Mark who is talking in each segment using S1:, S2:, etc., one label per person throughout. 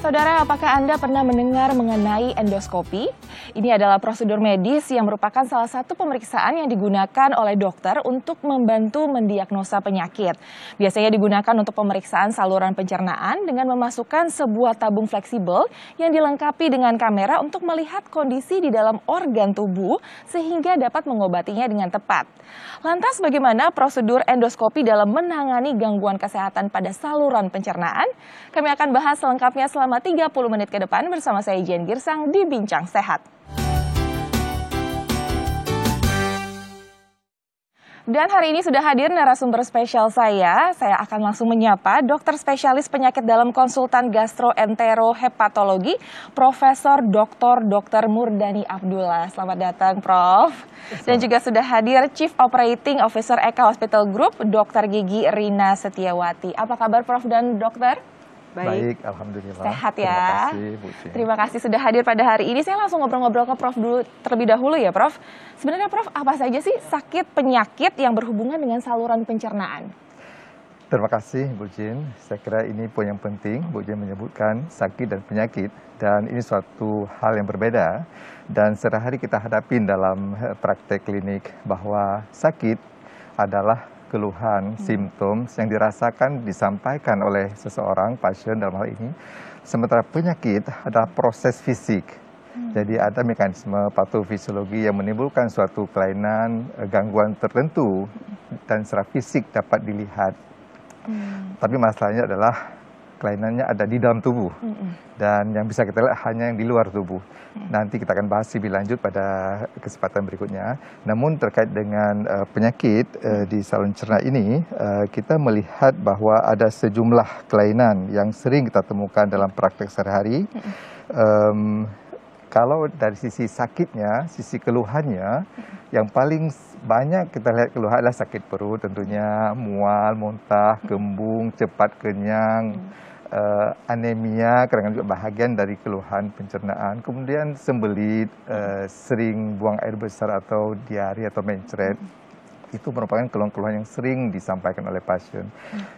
S1: Saudara, apakah Anda pernah mendengar mengenai endoskopi? Ini adalah prosedur medis yang merupakan salah satu pemeriksaan yang digunakan oleh dokter untuk membantu mendiagnosa penyakit. Biasanya digunakan untuk pemeriksaan saluran pencernaan dengan memasukkan sebuah tabung fleksibel yang dilengkapi dengan kamera untuk melihat kondisi di dalam organ tubuh sehingga dapat mengobatinya dengan tepat. Lantas bagaimana prosedur endoskopi dalam menangani gangguan kesehatan pada saluran pencernaan? Kami akan bahas selengkapnya selama 30 menit ke depan bersama saya Jen Girsang di Bincang Sehat. Dan hari ini sudah hadir narasumber spesial saya akan langsung menyapa dokter spesialis penyakit dalam konsultan gastroenterohepatologi, Profesor Dr. Murdani Abdullah. Selamat datang, Prof. Dan juga sudah hadir Chief Operating Officer Eka Hospital Group, Dr. Gigi Rina Setiawati. Apa kabar, Prof dan dokter?
S2: Baik, alhamdulillah.
S1: Sehat ya.
S2: Terima kasih, Bu Cin.
S1: Terima kasih sudah hadir pada hari ini. Saya langsung ngobrol-ngobrol ke Prof dulu terlebih dahulu ya, Prof. Sebenarnya, Prof, apa saja sih sakit penyakit yang berhubungan dengan saluran pencernaan?
S2: Terima kasih, Bu Cin. Saya kira ini poin yang penting. Bu Cin menyebutkan sakit dan penyakit, dan ini suatu hal yang berbeda. Dan sehari-hari kita hadapin dalam praktek klinik bahwa sakit adalah keluhan, simptom yang dirasakan, disampaikan oleh seseorang, pasien dalam hal ini. Sementara penyakit adalah proses fisik. Jadi ada mekanisme patofisiologi yang menimbulkan suatu kelainan, gangguan tertentu, dan secara fisik dapat dilihat. Tapi masalahnya adalah kelainannya ada di dalam tubuh, dan yang bisa kita lihat hanya yang di luar tubuh. Nanti kita akan bahas lebih lanjut pada kesempatan berikutnya. Namun terkait dengan penyakit di saluran cerna ini, kita melihat bahwa ada sejumlah kelainan yang sering kita temukan dalam praktek sehari-hari. Kalau dari sisi sakitnya, sisi keluhannya, yang paling banyak kita lihat keluhan adalah sakit perut, tentunya mual, muntah, kembung, cepat kenyang, anemia, kadang-kadang juga bahagian dari keluhan pencernaan. Kemudian sembelit, sering buang air besar atau diare atau mencret. Itu merupakan keluhan-keluhan yang sering disampaikan oleh pasien.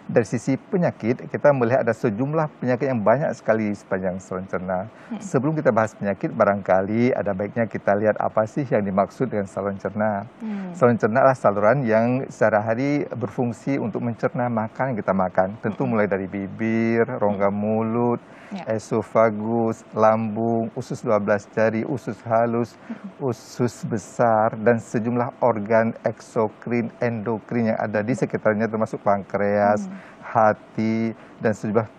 S2: Dari sisi penyakit, kita melihat ada sejumlah penyakit yang banyak sekali sepanjang saluran cerna. Sebelum kita bahas penyakit, barangkali ada baiknya kita lihat apa sih yang dimaksud dengan saluran cerna. Saluran cerna adalah saluran yang sehari-hari berfungsi untuk mencerna makan yang kita makan. Tentu mulai dari bibir, rongga mulut, esofagus, lambung, usus 12 jari, usus halus, usus besar, dan sejumlah organ eksokrin, endokrin yang ada di sekitarnya, termasuk pankreas, hati, dan sejumlah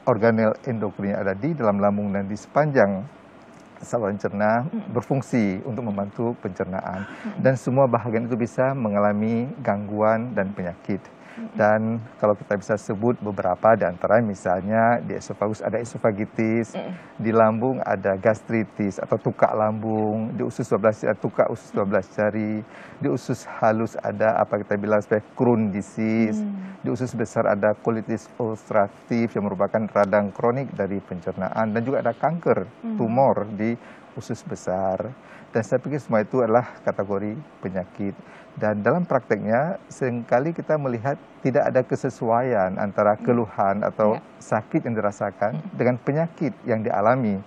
S2: organel endokrin yang ada di dalam lambung dan di sepanjang saluran cerna berfungsi untuk membantu pencernaan. Dan semua bahagian itu bisa mengalami gangguan dan penyakit. Dan kalau kita bisa sebut beberapa di antara, misalnya di esofagus ada esofagitis, di lambung ada gastritis atau tukak lambung, di usus 12 ada tukak usus 12 jari, di usus halus ada apa kita bilang sebagai Crohn disease, di usus besar ada colitis ulceratif yang merupakan radang kronik dari pencernaan, dan juga ada kanker tumor di usus besar. Dan saya pikir semua itu adalah kategori penyakit. Dan dalam prakteknya seringkali kita melihat tidak ada kesesuaian antara keluhan atau sakit yang dirasakan dengan penyakit yang dialami.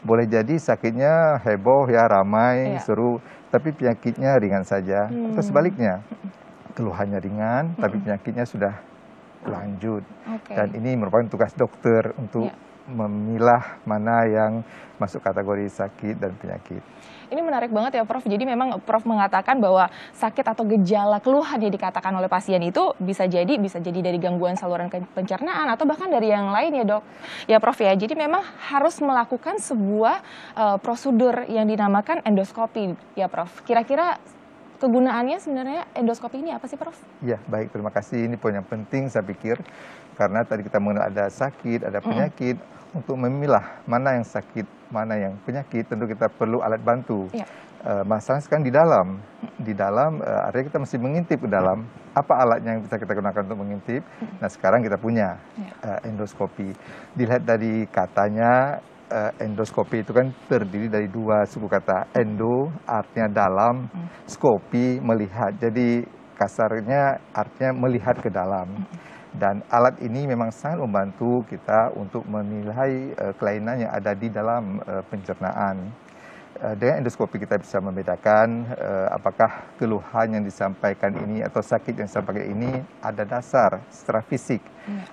S2: Boleh jadi sakitnya heboh ya, ramai, seru, tapi penyakitnya ringan saja. Atau sebaliknya, keluhannya ringan tapi penyakitnya sudah lanjut. Dan ini merupakan tugas dokter untuk memilah mana yang masuk kategori sakit dan penyakit.
S1: Ini menarik banget ya, Prof. Jadi memang Prof mengatakan bahwa sakit atau gejala keluhan yang dikatakan oleh pasien itu bisa jadi dari gangguan saluran pencernaan atau bahkan dari yang lain ya, Dok. Ya, Prof ya. Jadi memang harus melakukan sebuah prosedur yang dinamakan endoskopi ya, Prof. Kira-kira kegunaannya sebenarnya endoskopi ini apa sih, Prof? Ya,
S2: baik. Terima kasih. Ini poin yang penting saya pikir. Karena tadi kita mengenal ada sakit, ada penyakit. Untuk memilah mana yang sakit, mana yang penyakit, tentu kita perlu alat bantu. Masalahnya sekarang di dalam artinya kita mesti mengintip ke dalam. Apa alatnya yang bisa kita gunakan untuk mengintip? Nah, sekarang kita punya endoskopi. Dilihat dari katanya, endoskopi itu kan terdiri dari dua suku kata. Endo artinya dalam, skopi melihat. Jadi kasarnya artinya melihat ke dalam. Dan alat ini memang sangat membantu kita untuk menilai kelainan yang ada di dalam pencernaan. Dengan endoskopi kita bisa membedakan apakah keluhan yang disampaikan ini atau sakit yang disampaikan ini ada dasar secara fisik.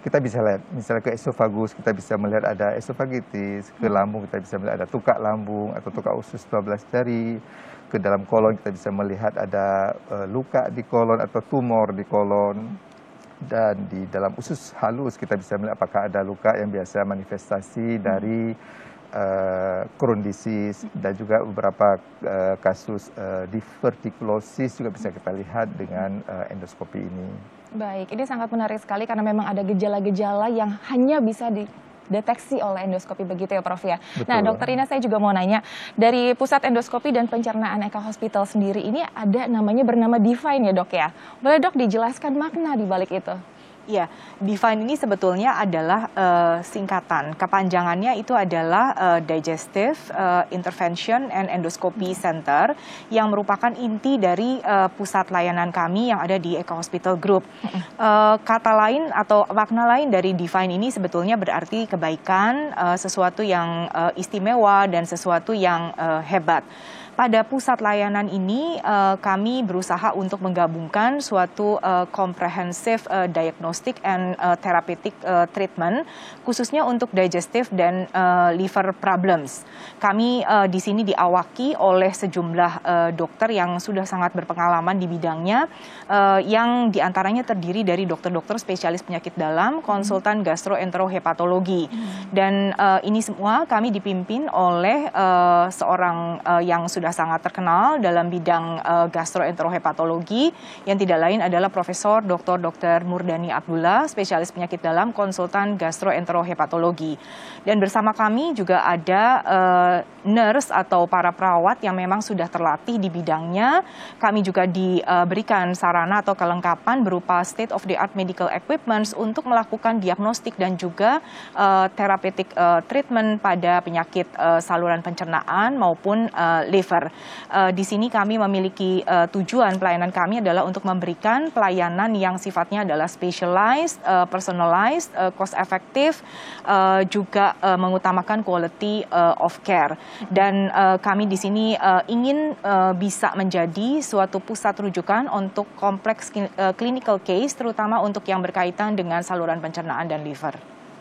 S2: Kita bisa lihat, misalnya ke esofagus kita bisa melihat ada esofagitis, ke lambung kita bisa melihat ada tukak lambung atau tukak usus 12 jari, ke dalam kolon kita bisa melihat ada luka di kolon atau tumor di kolon. Dan di dalam usus halus kita bisa melihat apakah ada luka yang biasa manifestasi dari Crohn disease, dan juga beberapa kasus divertikulosis juga bisa kita lihat dengan endoskopi ini.
S1: Baik, ini sangat menarik sekali karena memang ada gejala-gejala yang hanya bisa dideteksi oleh endoskopi, begitu ya Prof ya.
S2: Betul.
S1: Nah Dokter Ina, saya juga mau nanya, dari Pusat Endoskopi dan Pencernaan Eka Hospital sendiri ini ada bernama Divine ya Dok ya. Boleh Dok dijelaskan makna di balik itu?
S3: Ya, Divine ini sebetulnya adalah singkatan. Kepanjangannya itu adalah Digestive Intervention and Endoscopy Center, yang merupakan inti dari pusat layanan kami yang ada di Eka Hospital Group. Kata lain atau makna lain dari Divine ini sebetulnya berarti kebaikan, sesuatu yang istimewa dan sesuatu yang hebat. Pada pusat layanan ini kami berusaha untuk menggabungkan suatu comprehensive diagnostic and therapeutic treatment, khususnya untuk digestive dan liver problems. Kami di sini diawaki oleh sejumlah dokter yang sudah sangat berpengalaman di bidangnya, yang diantaranya terdiri dari dokter-dokter spesialis penyakit dalam, konsultan gastroenterohepatologi. Dan ini semua kami dipimpin oleh seorang yang sudah sangat terkenal dalam bidang gastroenterohepatologi, yang tidak lain adalah Profesor Dr. Murdani Abdullah, spesialis penyakit dalam, konsultan gastroenterohepatologi. Dan bersama kami juga ada nurse atau para perawat yang memang sudah terlatih di bidangnya. Kami juga diberikan sarana atau kelengkapan berupa state of the art medical equipment untuk melakukan diagnostik dan juga therapeutic treatment pada penyakit saluran pencernaan maupun liver. Di sini kami memiliki tujuan pelayanan kami adalah untuk memberikan pelayanan yang sifatnya adalah specialized, personalized, cost effective, juga mengutamakan quality of care. Dan kami di sini ingin bisa menjadi suatu pusat rujukan untuk kompleks clinical case, terutama untuk yang berkaitan dengan saluran pencernaan dan liver.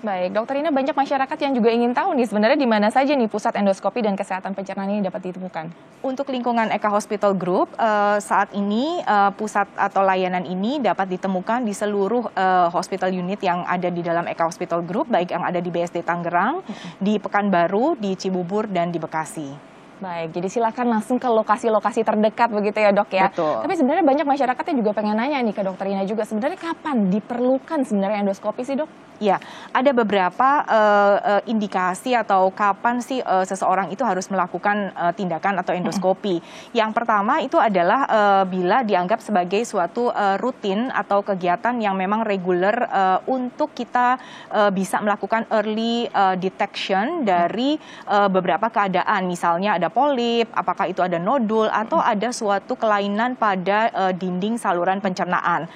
S1: Baik, Dokter Ina, banyak masyarakat yang juga ingin tahu nih sebenarnya di mana saja nih pusat endoskopi dan kesehatan pencernaan ini dapat ditemukan.
S3: Untuk lingkungan Eka Hospital Group, saat ini pusat atau layanan ini dapat ditemukan di seluruh hospital unit yang ada di dalam Eka Hospital Group, baik yang ada di BSD Tangerang, di Pekanbaru, di Cibubur, dan di Bekasi.
S1: Baik, jadi silakan langsung ke lokasi-lokasi terdekat begitu ya Dok ya.
S3: Betul.
S1: Tapi sebenarnya banyak masyarakat yang juga pengen nanya nih ke Dokter Ina juga, sebenarnya kapan diperlukan sebenarnya endoskopi sih Dok?
S3: Ya, ada beberapa indikasi atau kapan sih seseorang itu harus melakukan tindakan atau endoskopi. Yang pertama itu adalah bila dianggap sebagai suatu rutin atau kegiatan yang memang reguler untuk kita bisa melakukan early detection dari beberapa keadaan. Misalnya ada polip, apakah itu ada nodul, atau ada suatu kelainan pada dinding saluran pencernaan.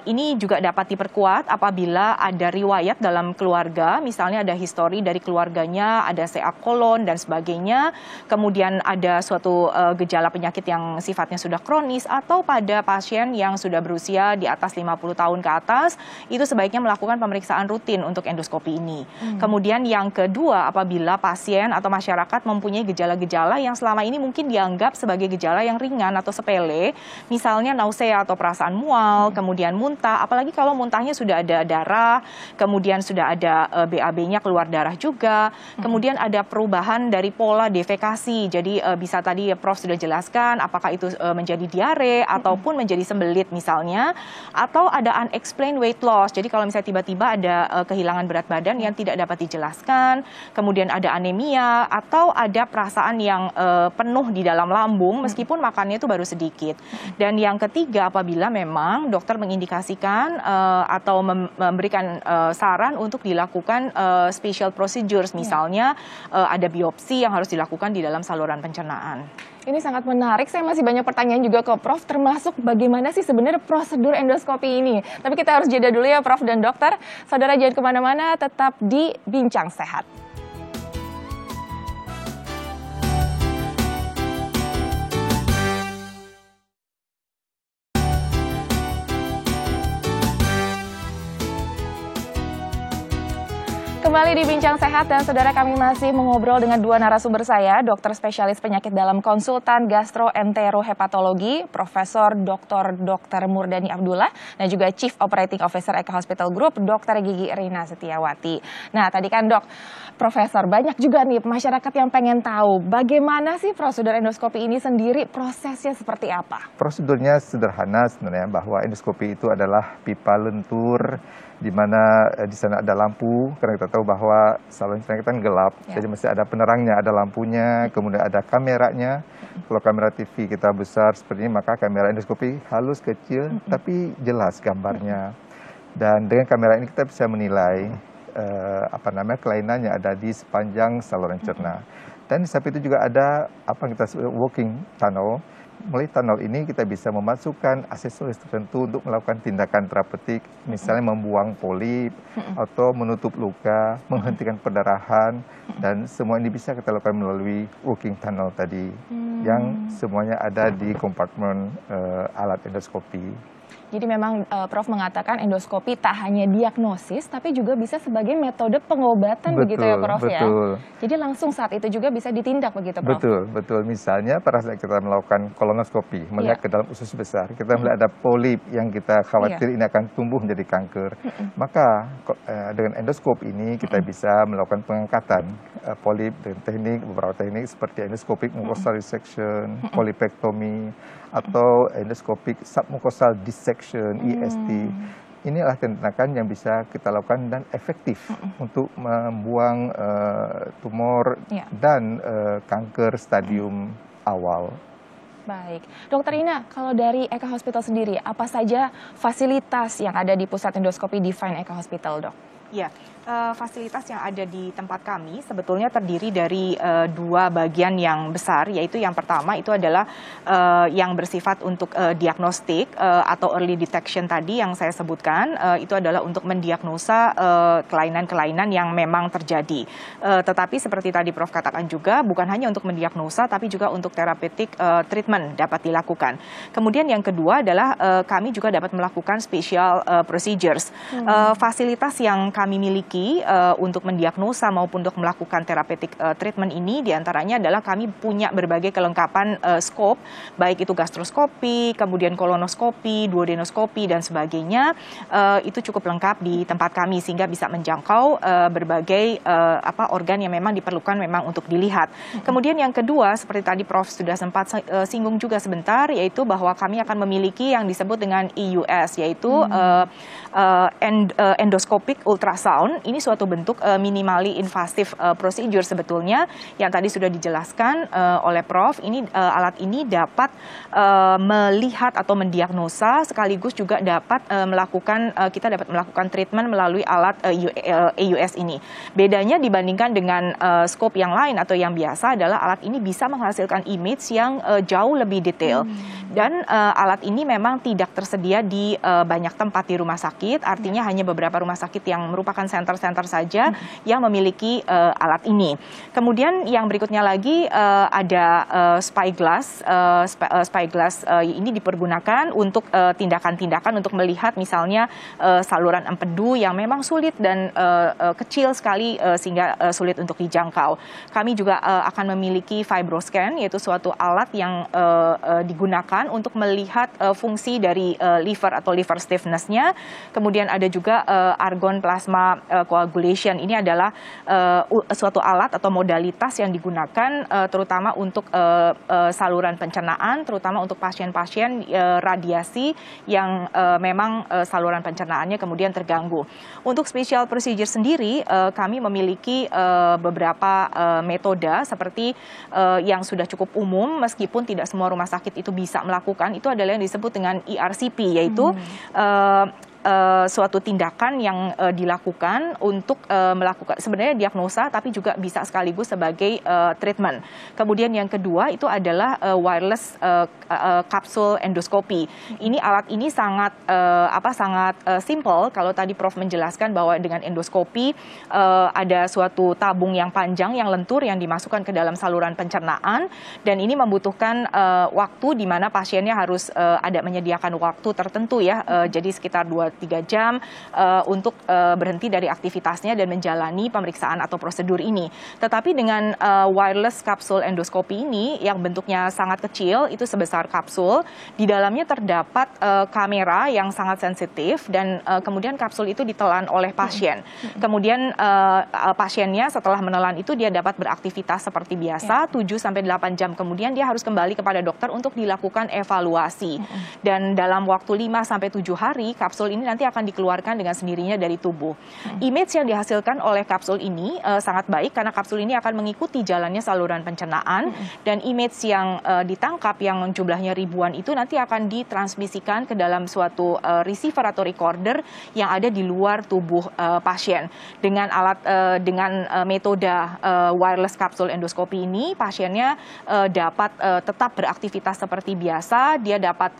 S3: Ini juga dapat diperkuat apabila ada riwayat dalam keluarga, misalnya ada histori dari keluarganya, ada CA kolon dan sebagainya, kemudian ada suatu gejala penyakit yang sifatnya sudah kronis, atau pada pasien yang sudah berusia di atas 50 tahun ke atas, itu sebaiknya melakukan pemeriksaan rutin untuk endoskopi ini. Kemudian yang kedua, apabila pasien atau masyarakat mempunyai gejala-gejala yang selama ini mungkin dianggap sebagai gejala yang ringan atau sepele, misalnya nausea atau perasaan mual, kemudian muntah, apalagi kalau muntahnya sudah ada darah, kemudian sudah ada BAB-nya keluar darah juga, kemudian ada perubahan dari pola defekasi, jadi bisa tadi Prof sudah jelaskan apakah itu menjadi diare ataupun menjadi sembelit misalnya, atau ada unexplained weight loss, jadi kalau misalnya tiba-tiba ada kehilangan berat badan yang tidak dapat dijelaskan, kemudian ada anemia, atau ada perasaan yang penuh di dalam lambung meskipun makannya itu baru sedikit. Dan yang ketiga, apabila memang dokter mengindikasikan atau memberikan saran untuk dilakukan special procedures, misalnya ada biopsi yang harus dilakukan di dalam saluran pencernaan.
S1: Ini sangat menarik, saya masih banyak pertanyaan juga ke Prof, termasuk bagaimana sih sebenarnya prosedur endoskopi ini. Tapi kita harus jeda dulu ya Prof dan Dokter. Saudara jangan kemana-mana, tetap di Bincang Sehat. Kembali di Bincang Sehat dan saudara, kami masih mengobrol dengan dua narasumber saya, dokter spesialis penyakit dalam konsultan gastroenterohepatologi, Profesor Dr. Murdani Abdullah, dan juga Chief Operating Officer Eka Hospital Group, Dr. Gigi Rina Setiawati. Nah, tadi kan Dok, Profesor, banyak juga nih masyarakat yang pengen tahu bagaimana sih prosedur endoskopi ini sendiri, prosesnya seperti apa?
S2: Prosedurnya sederhana sebenarnya, bahwa endoskopi itu adalah pipa lentur di mana di sana ada lampu, karena kita tahu bahwa saluran cerna kita kan gelap, jadi mesti ada penerangnya, ada lampunya, kemudian ada kameranya. Kalau kamera TV kita besar seperti ini, maka kamera endoskopi halus, kecil, tapi jelas gambarnya. Dan dengan kamera ini kita bisa menilai kelainan yang ada di sepanjang saluran cerna. Dan di samping itu juga ada apa yang kita sebut working tunnel. Melalui tunnel ini kita bisa memasukkan aksesoris tertentu untuk melakukan tindakan terapeutik, misalnya membuang polip atau menutup luka, menghentikan perdarahan, dan semua ini bisa kita lakukan melalui working tunnel tadi, yang semuanya ada di kompartemen alat endoskopi.
S1: Jadi memang Prof mengatakan endoskopi tak hanya diagnosis, tapi juga bisa sebagai metode pengobatan, begitu ya Prof ya?
S2: Betul.
S1: Jadi langsung saat itu juga bisa ditindak begitu Prof?
S2: Betul. Misalnya pada saat kita melakukan kolonoskopi, melihat ke dalam usus besar, kita melihat ada polip yang kita khawatir ini akan tumbuh menjadi kanker. Maka dengan endoskop ini kita bisa melakukan pengangkatan polip dengan beberapa teknik seperti endoscopic mucosal resection, polipektomi, atau endoscopic submucosal dissection, ESD. Inilah tindakan yang bisa kita lakukan dan efektif untuk membuang tumor dan kanker stadium awal.
S1: Baik, Dokter Ina, kalau dari Eka Hospital sendiri, apa saja fasilitas yang ada di pusat endoskopi Divine Eka Hospital, Dok?
S3: Ya, fasilitas yang ada di tempat kami sebetulnya terdiri dari dua bagian yang besar, yaitu yang pertama itu adalah yang bersifat untuk diagnostik atau early detection tadi yang saya sebutkan, itu adalah untuk mendiagnosa kelainan-kelainan yang memang terjadi. Tetapi seperti tadi Prof katakan juga, bukan hanya untuk mendiagnosa, tapi juga untuk therapeutic treatment dapat dilakukan. Kemudian yang kedua adalah kami juga dapat melakukan special procedures. Fasilitas yang kami miliki untuk mendiagnosa maupun untuk melakukan therapeutic treatment ini diantaranya adalah kami punya berbagai kelengkapan scope, baik itu gastroskopi, kemudian kolonoskopi, duodenoskopi, dan sebagainya. Itu cukup lengkap di tempat kami sehingga bisa menjangkau berbagai organ yang memang diperlukan memang untuk dilihat. Kemudian yang kedua, seperti tadi Prof sudah sempat singgung juga sebentar, yaitu bahwa kami akan memiliki yang disebut dengan EUS, yaitu endoscopic ultrasound. Ini suatu bentuk minimally invasive procedure sebetulnya yang tadi sudah dijelaskan oleh Prof. Ini alat ini dapat melihat atau mendiagnosa, sekaligus juga dapat kita dapat melakukan treatment melalui alat EUS ini. Bedanya dibandingkan dengan scope yang lain atau yang biasa adalah alat ini bisa menghasilkan image yang jauh lebih detail. Dan alat ini memang tidak tersedia di banyak tempat di rumah sakit, artinya hanya beberapa rumah sakit yang merupakan center-center saja yang memiliki alat ini. Kemudian yang berikutnya lagi ada spyglass. Spyglass ini dipergunakan untuk tindakan-tindakan untuk melihat misalnya saluran empedu yang memang sulit dan kecil sekali sehingga sulit untuk dijangkau. Kami juga akan memiliki fibroscan, yaitu suatu alat yang digunakan untuk melihat fungsi dari liver atau liver stiffness-nya. Kemudian ada juga argon plasma coagulation. Ini adalah suatu alat atau modalitas yang digunakan terutama untuk saluran pencernaan, terutama untuk pasien-pasien radiasi yang memang saluran pencernaannya kemudian terganggu. Untuk special procedure sendiri, kami memiliki beberapa metode seperti yang sudah cukup umum, meskipun tidak semua rumah sakit itu bisa melakukan, itu adalah yang disebut dengan ERCP, yaitu suatu tindakan yang dilakukan untuk melakukan sebenarnya diagnosa, tapi juga bisa sekaligus sebagai treatment. Kemudian yang kedua itu adalah wireless kapsul endoskopi. Ini alat ini sangat sangat simple. Kalau tadi Prof menjelaskan bahwa dengan endoskopi ada suatu tabung yang panjang yang lentur yang dimasukkan ke dalam saluran pencernaan, dan ini membutuhkan waktu di mana pasiennya harus ada menyediakan waktu tertentu ya, jadi sekitar 2-3 jam untuk berhenti dari aktivitasnya dan menjalani pemeriksaan atau prosedur ini. Tetapi dengan wireless kapsul endoskopi ini yang bentuknya sangat kecil, itu sebesar kapsul, di dalamnya terdapat kamera yang sangat sensitif, dan kemudian kapsul itu ditelan oleh pasien. Kemudian pasiennya setelah menelan itu dia dapat beraktivitas seperti biasa, 7-8 jam kemudian dia harus kembali kepada dokter untuk dilakukan evaluasi. Dan dalam waktu 5-7 hari, kapsul ini nanti akan dikeluarkan dengan sendirinya dari tubuh. Image yang dihasilkan oleh kapsul ini sangat baik karena kapsul ini akan mengikuti jalannya saluran pencernaan, dan image yang ditangkap yang jumlahnya ribuan itu nanti akan ditransmisikan ke dalam suatu receiver atau recorder yang ada di luar tubuh pasien. Dengan metode wireless kapsul endoskopi ini, pasiennya dapat tetap beraktivitas seperti biasa, dia dapat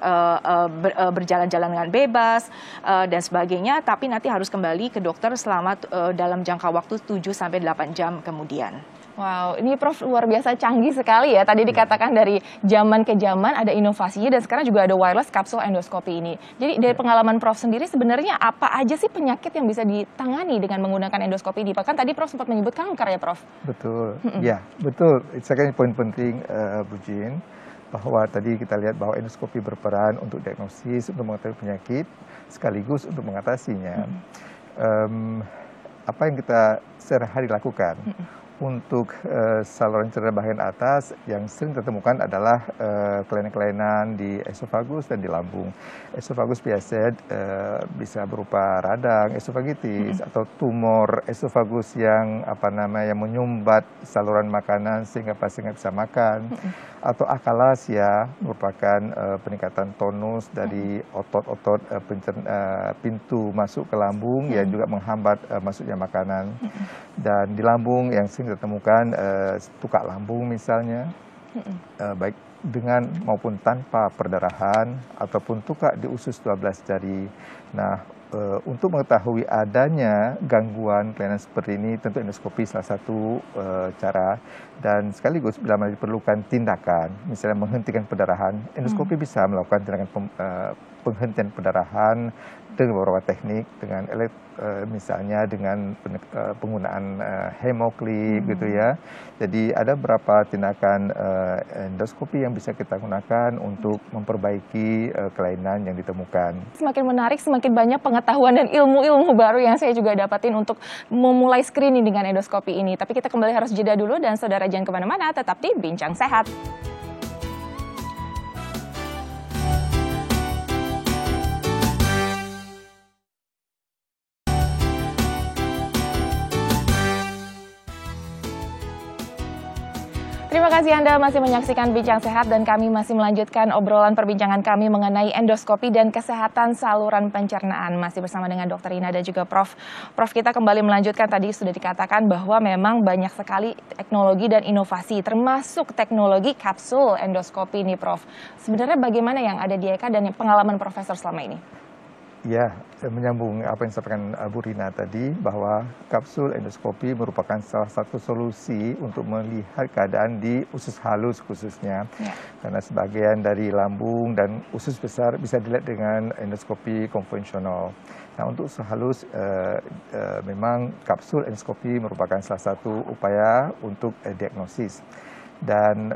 S3: berjalan-jalan dengan bebas dan sebagainya, tapi nanti harus kembali ke dokter selama dalam jangka waktu 7-8 jam kemudian.
S1: Wow, ini Prof luar biasa canggih sekali ya. Tadi dikatakan dari zaman ke zaman ada inovasinya, dan sekarang juga ada wireless kapsul endoskopi ini. Jadi dari pengalaman Prof sendiri sebenarnya apa aja sih penyakit yang bisa ditangani dengan menggunakan endoskopi ini? Bahkan tadi Prof sempat menyebut kanker ya Prof?
S2: Betul, ya betul. Saya kira poin penting Bu Jin, bahwa tadi kita lihat bahwa endoskopi berperan untuk diagnosis, untuk mengetahui penyakit, sekaligus untuk mengatasinya. Apa yang kita sehari-hari lakukan untuk saluran cerna bagian atas yang sering ditemukan adalah kelainan-kelainan di esofagus dan di lambung. Esofagus biasanya bisa berupa radang, esofagitis, atau tumor esofagus yang menyumbat saluran makanan sehingga pasien nggak bisa makan, atau akalasia merupakan peningkatan tonus dari otot-otot pintu masuk ke lambung yang juga menghambat masuknya makanan. Dan di lambung yang sering ditemukan tukak lambung misalnya, baik dengan maupun tanpa perdarahan, ataupun tukak di usus 12 jari. Nah, untuk mengetahui adanya gangguan kelainan seperti ini, tentu endoskopi salah satu cara, dan sekaligus bila mana diperlukan tindakan, misalnya menghentikan perdarahan, endoskopi bisa melakukan tindakan penghentian perdarahan dengan beberapa teknik, dengan misalnya dengan penggunaan hemoklip gitu ya. Jadi ada beberapa tindakan endoskopi yang bisa kita gunakan untuk memperbaiki kelainan yang ditemukan.
S1: Semakin menarik, semakin banyak pengetahuan dan ilmu-ilmu baru yang saya juga dapatin untuk memulai screening dengan endoskopi ini. Tapi kita kembali harus jeda dulu, dan saudara jangan kemana-mana, tetap di Bincang Sehat. Terima kasih Anda masih menyaksikan Bincang Sehat, dan kami masih melanjutkan obrolan perbincangan kami mengenai endoskopi dan kesehatan saluran pencernaan. Masih bersama dengan Dr. Ina dan juga Prof. Prof, kita kembali melanjutkan, tadi sudah dikatakan bahwa memang banyak sekali teknologi dan inovasi, termasuk teknologi kapsul endoskopi ini Prof. Sebenarnya bagaimana yang ada di EKA dan pengalaman Profesor selama ini?
S2: Ya, menyambung apa yang disampaikan Bu Rina tadi, bahwa kapsul endoskopi merupakan salah satu solusi untuk melihat keadaan di usus halus khususnya. Karena sebagian dari lambung dan usus besar bisa dilihat dengan endoskopi konvensional. Nah, untuk usus halus memang kapsul endoskopi merupakan salah satu upaya untuk diagnosis. Dan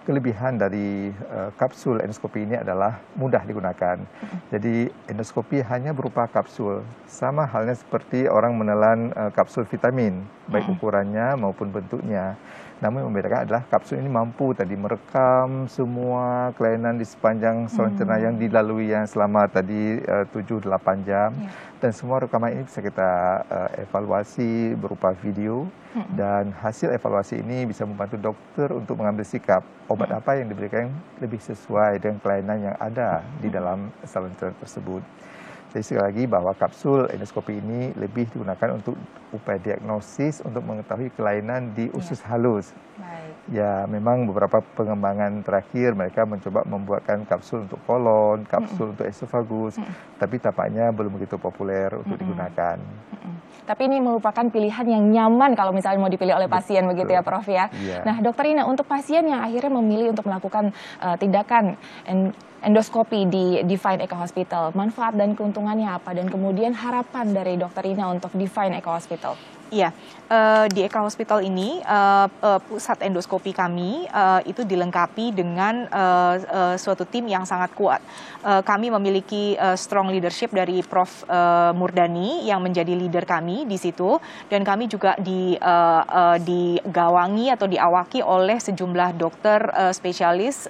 S2: kelebihan dari kapsul endoskopi ini adalah mudah digunakan. Jadi endoskopi hanya berupa kapsul, sama halnya seperti orang menelan kapsul vitamin, baik ukurannya maupun bentuknya. Namun yang membedakan adalah kapsul ini mampu tadi merekam semua kelainan di sepanjang saluran cerna yang dilalui yang selama tadi 7-8 jam. Dan semua rekaman ini bisa kita evaluasi berupa video, dan hasil evaluasi ini bisa membantu dokter untuk mengambil sikap obat apa yang diberikan lebih sesuai dengan kelainan yang ada di dalam saluran cerna tersebut. Jadi sekali lagi bahwa kapsul endoskopi ini lebih digunakan untuk upaya diagnosis untuk mengetahui kelainan di usus halus.
S1: Baik.
S2: Ya, memang beberapa pengembangan terakhir mereka mencoba membuatkan kapsul untuk kolon, kapsul untuk esofagus, tapi tampaknya belum begitu populer untuk digunakan.
S1: Tapi ini merupakan pilihan yang nyaman kalau misalnya mau dipilih oleh pasien, begitu ya Prof ya.
S2: Iya.
S1: Nah Dokter Ina, untuk pasien yang akhirnya memilih untuk melakukan tindakan endoskopi di Divine Eco Hospital, manfaat dan keuntungannya apa? Dan kemudian harapan dari Dokter Ina untuk Divine Eco Hospital?
S3: Iya, di Eka Hospital ini pusat endoskopi kami itu dilengkapi dengan suatu tim yang sangat kuat. Kami memiliki strong leadership dari Prof Murdani yang menjadi leader kami di situ, dan kami juga digawangi atau diawaki oleh sejumlah dokter spesialis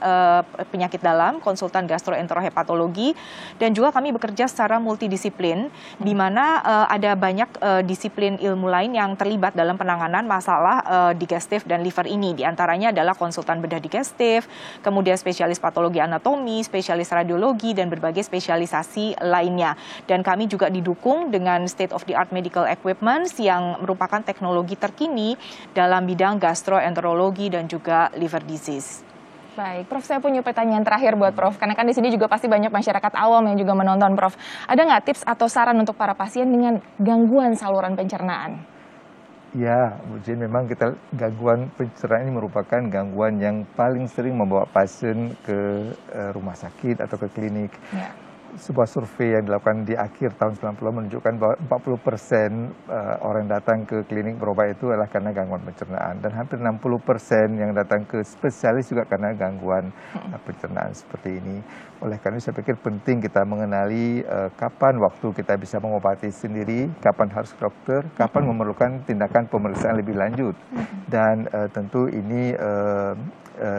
S3: penyakit dalam, konsultan gastroenterohepatologi, dan juga kami bekerja secara multidisiplin di mana ada banyak disiplin ilmu lain yang terlibat dalam penanganan masalah digestif dan liver ini. Di antaranya adalah konsultan bedah digestif, kemudian spesialis patologi anatomi, spesialis radiologi, dan berbagai spesialisasi lainnya. Dan kami juga didukung dengan state of the art medical equipment yang merupakan teknologi terkini dalam bidang gastroenterologi dan juga liver disease.
S1: Baik, Prof, saya punya pertanyaan terakhir buat Prof, karena kan di sini juga pasti banyak masyarakat awam yang juga menonton, Prof. Ada nggak tips atau saran untuk para pasien dengan gangguan saluran pencernaan?
S2: Ya, Bu Jin, memang gangguan pencernaan ini merupakan gangguan yang paling sering membawa pasien ke rumah sakit atau ke klinik.
S1: Ya.
S2: Sebuah survei yang dilakukan di akhir tahun 90 menunjukkan bahwa 40% orang yang datang ke klinik berobat itu adalah karena gangguan pencernaan, dan hampir 60% yang datang ke spesialis juga karena gangguan pencernaan seperti ini. Oleh karena itu saya pikir penting kita mengenali kapan waktu kita bisa mengobati sendiri, kapan harus ke dokter, kapan memerlukan tindakan pemeriksaan lebih lanjut, dan tentu ini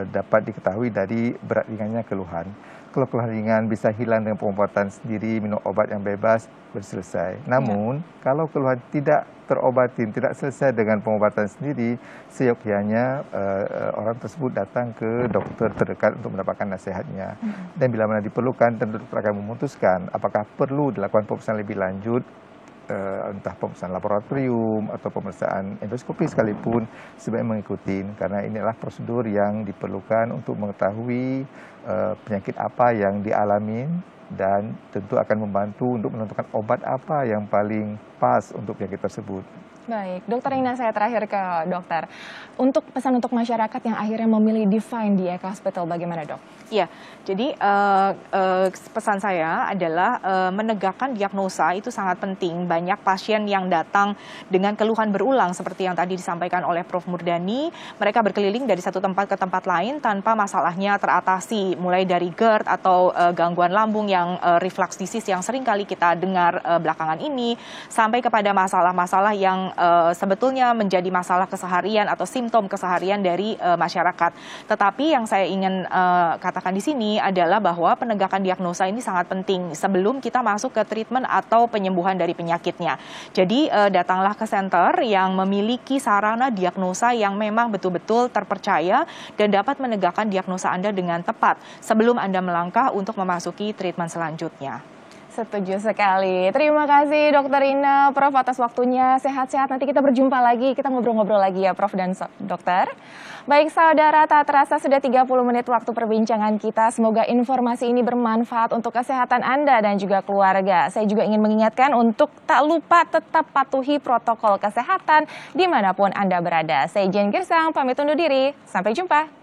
S2: dapat diketahui dari berat ringannya keluhan. Kalau keluhan ringan bisa hilang dengan pengobatan sendiri, minum obat yang bebas, selesai. Namun, kalau keluhan tidak terobatin, tidak selesai dengan pengobatan sendiri, seyogyanya orang tersebut datang ke dokter terdekat untuk mendapatkan nasihatnya. Dan bila mana diperlukan, tentu dokter akan memutuskan apakah perlu dilakukan pemeriksaan lebih lanjut, entah pemeriksaan laboratorium atau pemeriksaan endoskopi sekalipun, sebaiknya mengikuti, karena inilah prosedur yang diperlukan untuk mengetahui penyakit apa yang dialami, dan tentu akan membantu untuk menentukan obat apa yang paling pas untuk penyakit tersebut.
S1: Baik, Dokter Ina, saya terakhir ke dokter. Untuk pesan untuk masyarakat yang akhirnya memilih Divine di Eka Hospital, bagaimana dok?
S3: Ya, jadi pesan saya adalah menegakkan diagnosa itu sangat penting. Banyak pasien yang datang dengan keluhan berulang seperti yang tadi disampaikan oleh Prof Murdani. Mereka berkeliling dari satu tempat ke tempat lain tanpa masalahnya teratasi. Mulai dari GERD atau gangguan lambung yang reflux disease yang sering kali kita dengar belakangan ini, sampai kepada masalah-masalah yang sebetulnya menjadi masalah keseharian atau simptom keseharian dari masyarakat. Tetapi yang saya ingin katakan di sini adalah bahwa penegakan diagnosa ini sangat penting sebelum kita masuk ke treatment atau penyembuhan dari penyakitnya. Jadi datanglah ke center yang memiliki sarana diagnosa yang memang betul-betul terpercaya dan dapat menegakkan diagnosa Anda dengan tepat sebelum Anda melangkah untuk memasuki treatment selanjutnya.
S1: Setuju sekali. Terima kasih Dokter Ina, Prof atas waktunya. Sehat-sehat, nanti kita berjumpa lagi. Kita ngobrol-ngobrol lagi ya Prof dan Dokter. Baik saudara, tak terasa sudah 30 menit waktu perbincangan kita. Semoga informasi ini bermanfaat untuk kesehatan Anda dan juga keluarga. Saya juga ingin mengingatkan untuk tak lupa tetap patuhi protokol kesehatan dimanapun Anda berada. Saya Jen Girsang, pamit undur diri. Sampai jumpa.